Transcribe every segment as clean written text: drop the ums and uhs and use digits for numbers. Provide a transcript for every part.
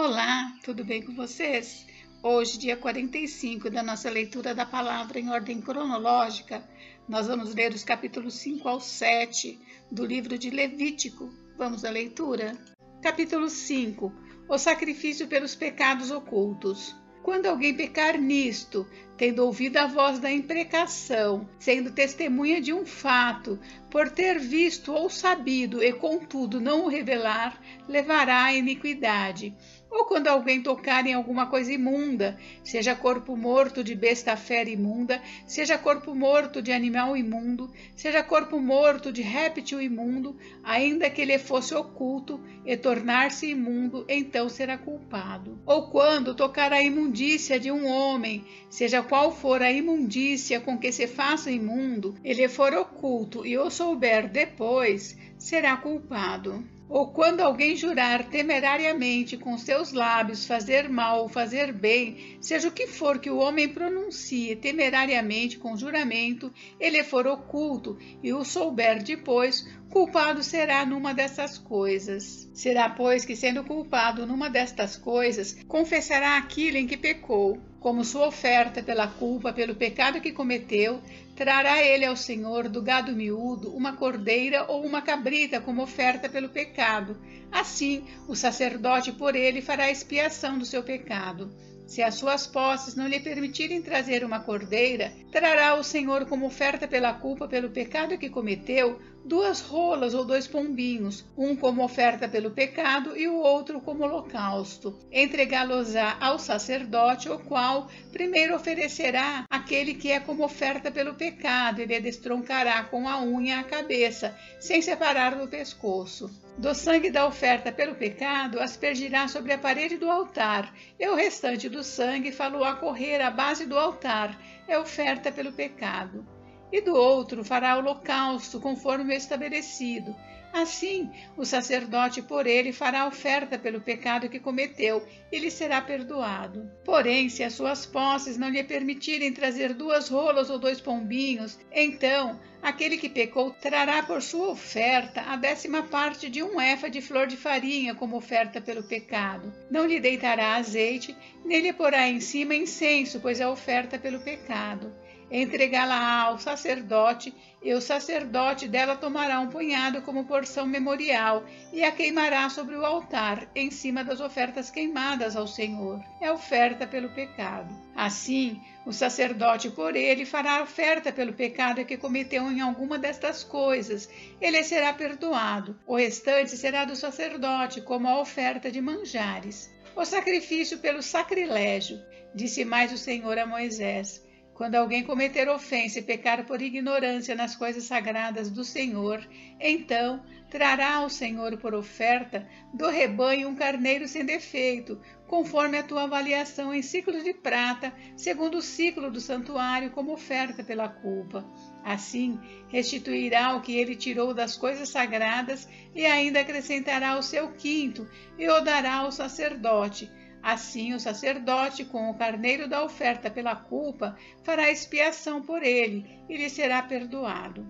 Olá, tudo bem com vocês? Hoje, dia 45 da nossa leitura da palavra em ordem cronológica, nós vamos ler os capítulos 5 ao 7 do livro de Levítico. Vamos à leitura? Capítulo 5. O sacrifício pelos pecados ocultos. Quando alguém pecar nisto, tendo ouvido a voz da imprecação, sendo testemunha de um fato, por ter visto ou sabido e contudo não o revelar, levará à iniquidade. Ou quando alguém tocar em alguma coisa imunda, seja corpo morto de besta fera imunda, seja corpo morto de animal imundo, seja corpo morto de réptil imundo, ainda que ele fosse oculto e tornar-se imundo, então será culpado. Ou quando tocar a imundícia de um homem, seja qual for a imundícia com que se faça imundo, ele for oculto e o souber depois, será culpado. Ou quando alguém jurar temerariamente com seus lábios fazer mal ou fazer bem, seja o que for que o homem pronuncie temerariamente com juramento, ele for oculto e o souber depois, culpado será numa dessas coisas. Será, pois, que sendo culpado numa destas coisas, confessará aquilo em que pecou. Como sua oferta pela culpa, pelo pecado que cometeu, trará ele ao Senhor do gado miúdo uma cordeira ou uma cabrita como oferta pelo pecado. Assim, o sacerdote por ele fará expiação do seu pecado. Se as suas posses não lhe permitirem trazer uma cordeira, trará o Senhor como oferta pela culpa pelo pecado que cometeu 2 rolas ou 2 pombinhos, um como oferta pelo pecado e o outro como holocausto. Entregá-los-á ao sacerdote, o qual primeiro oferecerá aquele que é como oferta pelo pecado, e lhe destroncará com a unha a cabeça, sem separar do pescoço. Do sangue da oferta pelo pecado aspergirá sobre a parede do altar, e o restante do sangue fá-lo-á correr à base do altar, é oferta pelo pecado. E do outro fará holocausto, conforme o estabelecido. Assim, o sacerdote por ele fará oferta pelo pecado que cometeu, e lhe será perdoado. Porém, se as suas posses não lhe permitirem trazer 2 rolas ou 2 pombinhos, então aquele que pecou trará por sua oferta a 10ª parte de um efa de flor de farinha como oferta pelo pecado. Não lhe deitará azeite, nem lhe porá em cima incenso, pois é oferta pelo pecado. Entregá-la ao sacerdote, e o sacerdote dela tomará um punhado como porção memorial, e a queimará sobre o altar, em cima das ofertas queimadas ao Senhor. É oferta pelo pecado. Assim, o sacerdote por ele fará oferta pelo pecado que cometeu em alguma destas coisas. Ele será perdoado. O restante será do sacerdote, como a oferta de manjares. O sacrifício pelo sacrilégio. Disse mais o Senhor a Moisés: quando alguém cometer ofensa e pecar por ignorância nas coisas sagradas do Senhor, então trará ao Senhor por oferta do rebanho um carneiro sem defeito, conforme a tua avaliação em ciclos de prata, segundo o ciclo do santuário, como oferta pela culpa. Assim, restituirá o que ele tirou das coisas sagradas e ainda acrescentará o seu quinto e o dará ao sacerdote. Assim, o sacerdote, com o carneiro da oferta pela culpa, fará expiação por ele, e lhe será perdoado.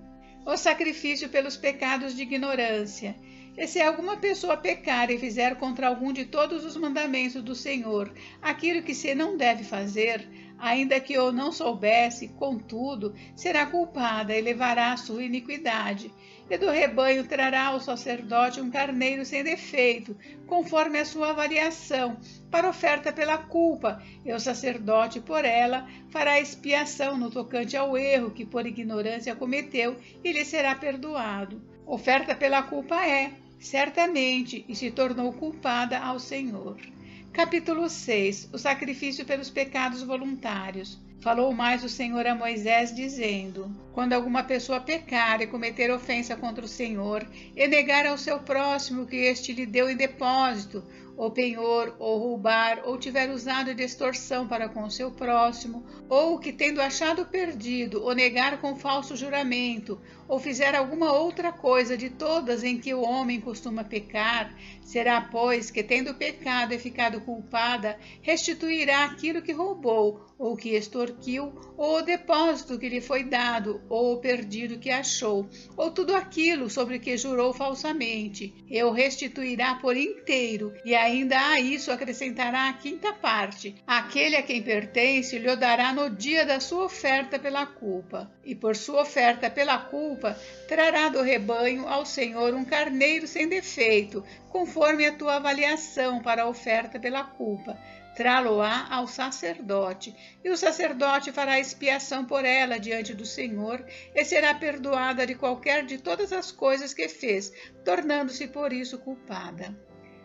O sacrifício pelos pecados de ignorância. E se alguma pessoa pecar e fizer contra algum de todos os mandamentos do Senhor aquilo que se não deve fazer, ainda que eu não soubesse, contudo, será culpada e levará a sua iniquidade. E do rebanho trará ao sacerdote um carneiro sem defeito, conforme a sua avaliação, para oferta pela culpa, e o sacerdote por ela fará expiação no tocante ao erro que por ignorância cometeu, e lhe será perdoado. Oferta pela culpa é, certamente, e se tornou culpada ao Senhor. Capítulo 6. O sacrifício pelos pecados voluntários. Falou mais o Senhor a Moisés, dizendo: quando alguma pessoa pecar e cometer ofensa contra o Senhor, e negar ao seu próximo que este lhe deu em depósito, ou penhor, ou roubar, ou tiver usado de extorsão para com o seu próximo, ou que, tendo achado perdido, ou negar com falso juramento, ou fizer alguma outra coisa de todas em que o homem costuma pecar, será, pois, que, tendo pecado e ficado culpada, restituirá aquilo que roubou, ou que extorquiu, ou o depósito que lhe foi dado, ou o perdido que achou, ou tudo aquilo sobre que jurou falsamente, e o restituirá por inteiro, e ainda a isso acrescentará a quinta parte. Aquele a quem pertence lhe dará no dia da sua oferta pela culpa, e por sua oferta pela culpa trará do rebanho ao Senhor um carneiro sem defeito, conforme a tua avaliação para a oferta pela culpa. Trá-lo-á ao sacerdote, e o sacerdote fará expiação por ela diante do Senhor, e será perdoada de qualquer de todas as coisas que fez, tornando-se por isso culpada.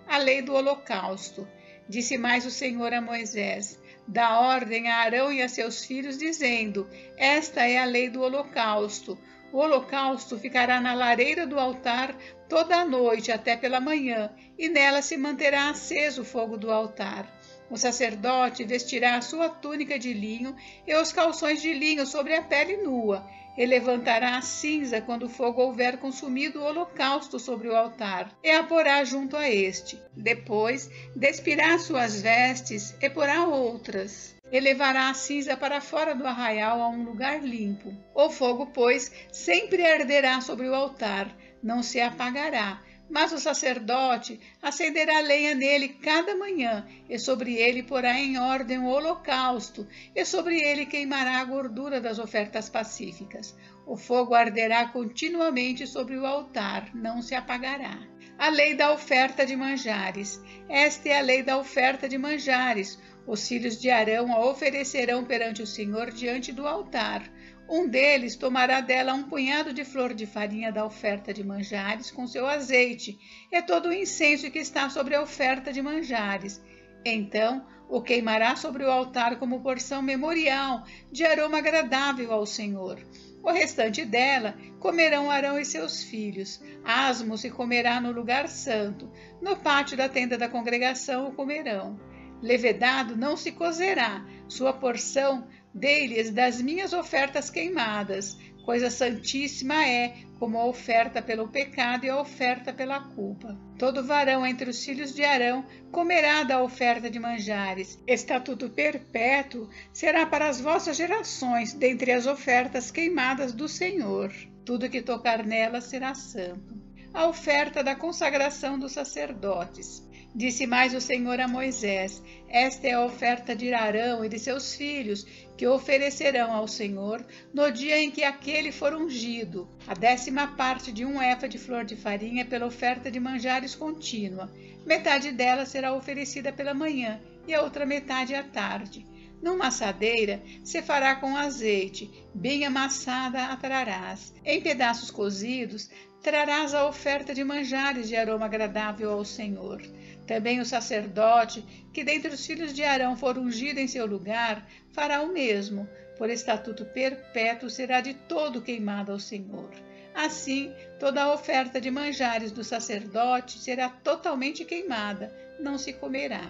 A lei do holocausto. Disse mais o Senhor a Moisés: dá ordem a Arão e a seus filhos, dizendo: esta é a lei do holocausto. O holocausto ficará na lareira do altar toda a noite até pela manhã, e nela se manterá aceso o fogo do altar. O sacerdote vestirá a sua túnica de linho e os calções de linho sobre a pele nua, e levantará a cinza quando o fogo houver consumido o holocausto sobre o altar, e a porá junto a este. Depois, despirá suas vestes e porá outras, e levará a cinza para fora do arraial a um lugar limpo. O fogo, pois, sempre arderá sobre o altar, não se apagará. Mas o sacerdote acenderá lenha nele cada manhã, e sobre ele porá em ordem o holocausto, e sobre ele queimará a gordura das ofertas pacíficas. O fogo arderá continuamente sobre o altar, não se apagará. A lei da oferta de manjares. Esta é a lei da oferta de manjares. Os filhos de Arão a oferecerão perante o Senhor diante do altar. Um deles tomará dela um punhado de flor de farinha da oferta de manjares com seu azeite, e todo o incenso que está sobre a oferta de manjares. Então o queimará sobre o altar como porção memorial, de aroma agradável ao Senhor. O restante dela comerão Arão e seus filhos. Asmo se comerá no lugar santo. No pátio da tenda da congregação o comerão. Levedado não se cozerá, sua porção dei-lhes das minhas ofertas queimadas. Coisa santíssima é, como a oferta pelo pecado e a oferta pela culpa. Todo varão entre os filhos de Arão comerá da oferta de manjares. Estatuto perpétuo será para as vossas gerações, dentre as ofertas queimadas do Senhor. Tudo que tocar nela será santo. A oferta da consagração dos sacerdotes. Disse mais o Senhor a Moisés: esta é a oferta de Arão e de seus filhos, que oferecerão ao Senhor no dia em que aquele for ungido, a 10ª parte de um efa de flor de farinha pela oferta de manjares contínua. Metade dela será oferecida pela manhã e a outra metade à tarde. Numa assadeira se fará com azeite, bem amassada a trarás. Em pedaços cozidos trarás a oferta de manjares de aroma agradável ao Senhor. Também o sacerdote, que dentre os filhos de Arão for ungido em seu lugar, fará o mesmo. Por estatuto perpétuo será de todo queimado ao Senhor. Assim, toda a oferta de manjares do sacerdote será totalmente queimada, não se comerá.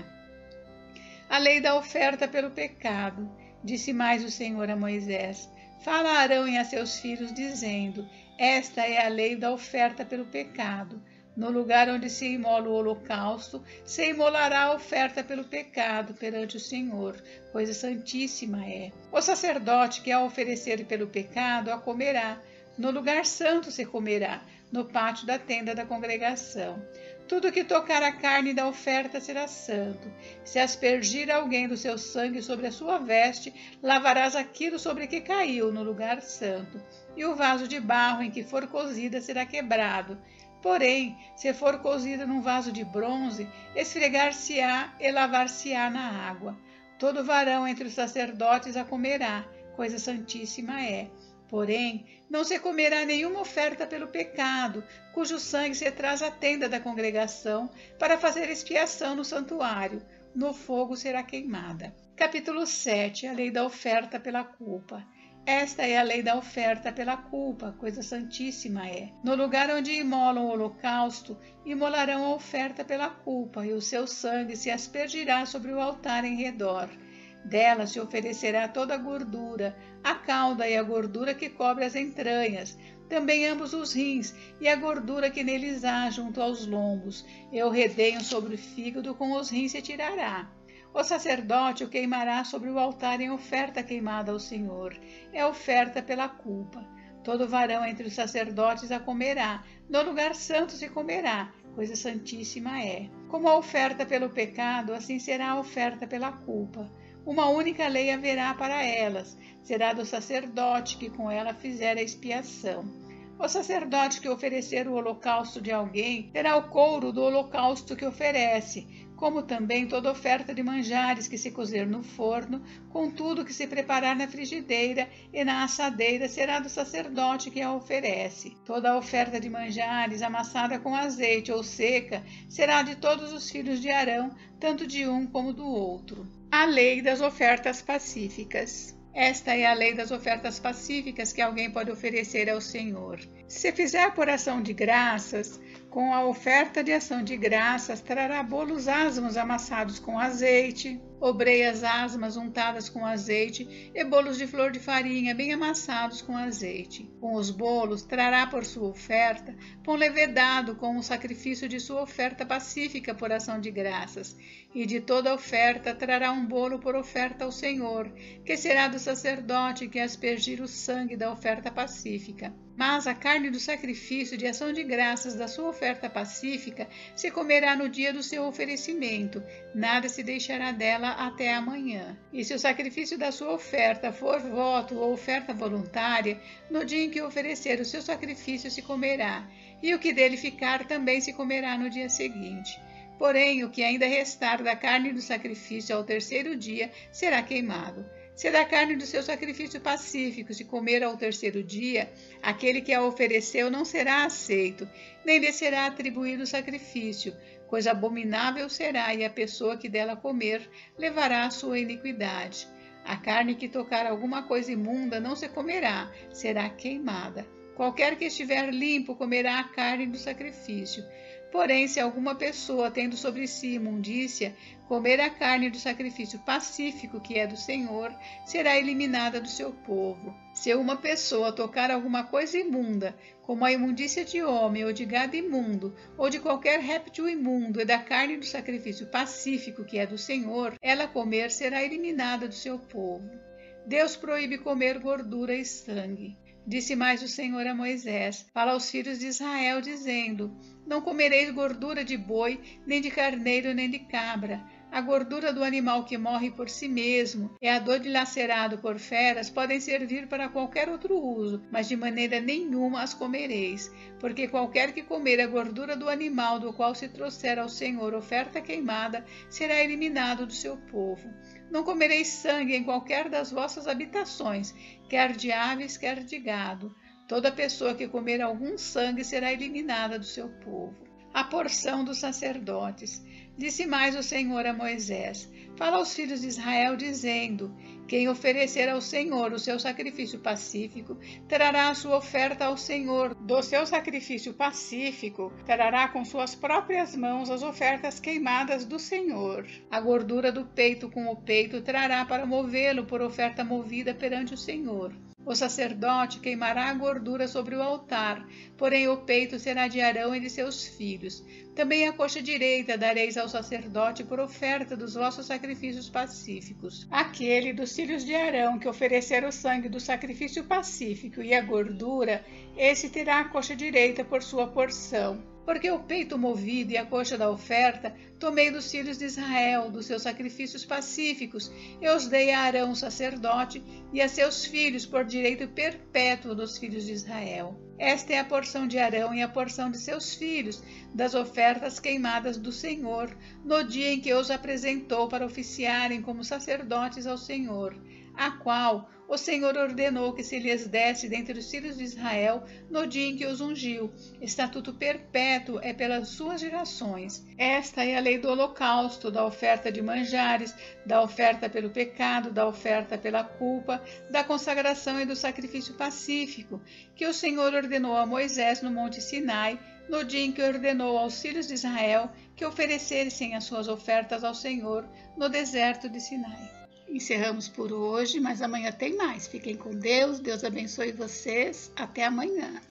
A lei da oferta pelo pecado. Disse mais o Senhor a Moisés: fala a Arão e a seus filhos, dizendo: esta é a lei da oferta pelo pecado. No lugar onde se imola o holocausto, se imolará a oferta pelo pecado perante o Senhor, coisa santíssima é. O sacerdote que a oferecer pelo pecado a comerá. No lugar santo se comerá, no pátio da tenda da congregação. Tudo que tocar a carne da oferta será santo. Se aspergir alguém do seu sangue sobre a sua veste, lavarás aquilo sobre que caiu no lugar santo. E o vaso de barro em que for cozida será quebrado. Porém, se for cozida num vaso de bronze, esfregar-se-á e lavar-se-á na água. Todo varão entre os sacerdotes a comerá, coisa santíssima é. Porém, não se comerá nenhuma oferta pelo pecado, cujo sangue se traz à tenda da congregação, para fazer expiação no santuário. No fogo será queimada. Capítulo 7. A lei da oferta pela culpa. Esta é a lei da oferta pela culpa, coisa santíssima é. No lugar onde imolam o holocausto, imolarão a oferta pela culpa, e o seu sangue se aspergirá sobre o altar em redor. Dela se oferecerá toda a gordura, a cauda e a gordura que cobre as entranhas, também ambos os rins e a gordura que neles há junto aos lombos, e o redenho sobre o fígado com os rins se tirará. O sacerdote o queimará sobre o altar em oferta queimada ao Senhor, é oferta pela culpa. Todo varão entre os sacerdotes a comerá, no lugar santo se comerá, coisa santíssima é. Como a oferta pelo pecado, assim será a oferta pela culpa. Uma única lei haverá para elas, será do sacerdote que com ela fizer a expiação. O sacerdote que oferecer o holocausto de alguém terá o couro do holocausto que oferece, como também toda oferta de manjares que se cozer no forno, com tudo que se preparar na frigideira e na assadeira, será do sacerdote que a oferece. Toda a oferta de manjares amassada com azeite ou seca será de todos os filhos de Arão, tanto de um como do outro. A lei das ofertas pacíficas. Esta é a lei das ofertas pacíficas que alguém pode oferecer ao Senhor. Se fizer por ação de graças, com a oferta de ação de graças, trará bolos asmos amassados com azeite, obreias asmas untadas com azeite e bolos de flor de farinha bem amassados com azeite. Com os bolos, trará por sua oferta pão levedado com o sacrifício de sua oferta pacífica por ação de graças. E de toda oferta trará um bolo por oferta ao Senhor, que será do sacerdote que aspergir o sangue da oferta pacífica. Mas a carne do sacrifício de ação de graças da sua oferta pacífica se comerá no dia do seu oferecimento, nada se deixará dela até amanhã. E se o sacrifício da sua oferta for voto ou oferta voluntária, no dia em que oferecer o seu sacrifício se comerá, e o que dele ficar também se comerá no dia seguinte. Porém, o que ainda restar da carne do sacrifício ao terceiro dia será queimado. Se da carne do seu sacrifício pacífico se comer ao terceiro dia, aquele que a ofereceu não será aceito, nem lhe será atribuído o sacrifício, coisa abominável será, e a pessoa que dela comer levará a sua iniquidade. A carne que tocar alguma coisa imunda não se comerá, será queimada. Qualquer que estiver limpo comerá a carne do sacrifício. Porém, se alguma pessoa, tendo sobre si imundícia, comer a carne do sacrifício pacífico que é do Senhor, será eliminada do seu povo. Se uma pessoa tocar alguma coisa imunda, como a imundícia de homem ou de gado imundo, ou de qualquer réptil imundo, e da carne do sacrifício pacífico que é do Senhor, ela comer será eliminada do seu povo. Deus proíbe comer gordura e sangue. Disse mais o Senhor a Moisés: fala aos filhos de Israel, dizendo: não comereis gordura de boi, nem de carneiro, nem de cabra. A gordura do animal que morre por si mesmo e a do dilacerado por feras podem servir para qualquer outro uso, mas de maneira nenhuma as comereis, porque qualquer que comer a gordura do animal do qual se trouxer ao Senhor oferta queimada será eliminado do seu povo. Não comereis sangue em qualquer das vossas habitações, quer de aves, quer de gado. Toda pessoa que comer algum sangue será eliminada do seu povo. A porção dos sacerdotes. Disse mais o Senhor a Moisés: fala aos filhos de Israel, dizendo: quem oferecer ao Senhor o seu sacrifício pacífico, trará a sua oferta ao Senhor. Do seu sacrifício pacífico, trará com suas próprias mãos as ofertas queimadas do Senhor. A gordura do peito com o peito trará para movê-lo por oferta movida perante o Senhor. O sacerdote queimará a gordura sobre o altar, porém o peito será de Arão e de seus filhos. Também a coxa direita dareis ao sacerdote por oferta dos vossos sacrifícios pacíficos. Aquele dos filhos de Arão que oferecer o sangue do sacrifício pacífico e a gordura, esse terá a coxa direita por sua porção. Porque o peito movido e a coxa da oferta tomei dos filhos de Israel, dos seus sacrifícios pacíficos, e os dei a Arão, sacerdote, e a seus filhos por direito perpétuo dos filhos de Israel. Esta é a porção de Arão e a porção de seus filhos, das ofertas queimadas do Senhor, no dia em que os apresentou para oficiarem como sacerdotes ao Senhor, a qual o Senhor ordenou que se lhes desse dentre os filhos de Israel no dia em que os ungiu. Estatuto perpétuo é pelas suas gerações. Esta é a lei do holocausto, da oferta de manjares, da oferta pelo pecado, da oferta pela culpa, da consagração e do sacrifício pacífico, que o Senhor ordenou a Moisés no monte Sinai, no dia em que ordenou aos filhos de Israel que oferecessem as suas ofertas ao Senhor no deserto de Sinai. Encerramos por hoje, mas amanhã tem mais. Fiquem com Deus, Deus abençoe vocês. Até amanhã.